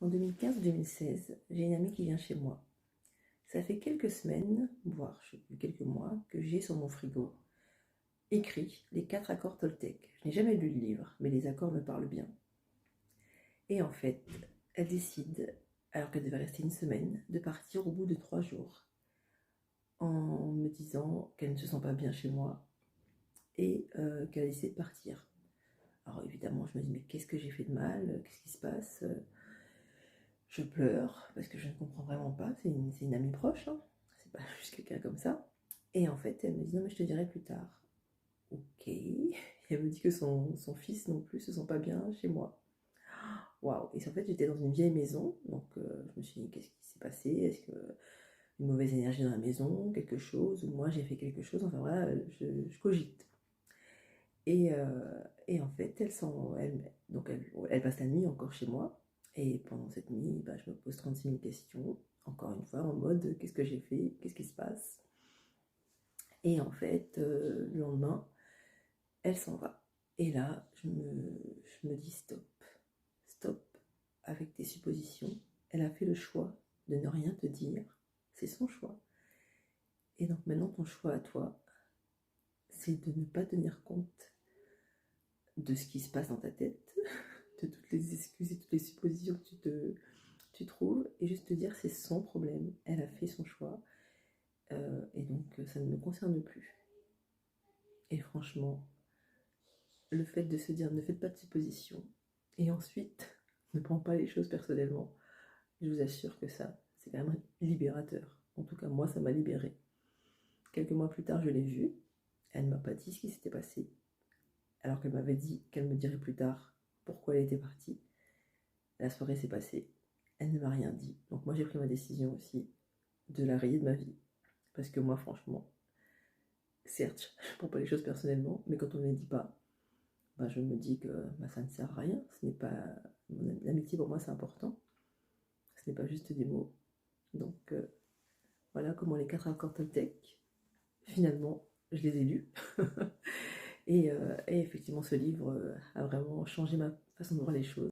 En 2015-2016, j'ai une amie qui vient chez moi. Ça fait quelques semaines, voire je sais plus, quelques mois, que j'ai sur mon frigo écrit les 4 accords Toltec. Je n'ai jamais lu le livre, mais les accords me parlent bien. Et en fait, elle décide, alors qu'elle devait rester une semaine, de partir au bout de 3 jours, en me disant qu'elle ne se sent pas bien chez moi et qu'elle a décidé de partir. Alors évidemment, je me dis, mais qu'est-ce que j'ai fait de mal? Qu'est-ce qui se passe? Je pleure parce que je ne comprends vraiment pas. C'est une amie proche, hein. C'est pas juste quelqu'un comme ça. Et en fait, elle me dit non, mais je te dirai plus tard. Ok. Et elle me dit que son fils non plus se sent pas bien chez moi. Waouh. Et en fait, j'étais dans une vieille maison, donc je me suis dit qu'est-ce qui s'est passé? Est-ce que une mauvaise énergie dans la maison, quelque chose, ou moi j'ai fait quelque chose? Enfin voilà, je cogite. Et, et en fait, elle passe la nuit encore chez moi. Et pendant cette nuit, je me pose 36 000 questions, encore une fois, en mode qu'est-ce que j'ai fait, qu'est-ce qui se passe. Et en fait, le lendemain, elle s'en va. Et là, je me dis stop, stop avec tes suppositions. Elle a fait le choix de ne rien te dire. C'est son choix. Et donc maintenant, ton choix à toi, c'est de ne pas tenir compte de ce qui se passe dans ta tête, de toutes les excuses et toutes les suppositions que tu trouves, et juste te dire c'est son problème, elle a fait son choix, et donc ça ne me concerne plus. Et franchement, le fait de se dire ne faites pas de suppositions, et ensuite ne prends pas les choses personnellement, je vous assure que ça, c'est quand même libérateur. En tout cas, moi, ça m'a libérée. Quelques mois plus tard, je l'ai vue, elle ne m'a pas dit ce qui s'était passé, alors qu'elle m'avait dit qu'elle me dirait plus tard pourquoi elle était partie. La soirée s'est passée, elle ne m'a rien dit. Donc moi j'ai pris ma décision aussi de la rayer de ma vie. Parce que moi franchement, certes, je ne prends pas les choses personnellement, mais quand on ne les dit pas, je me dis que ça ne sert à rien. Ce n'est pas. L'amitié pour moi c'est important. Ce n'est pas juste des mots. Donc voilà comment les 4 accords Toltec, finalement, je les ai lus. Et effectivement, ce livre a vraiment changé ma façon de voir les choses.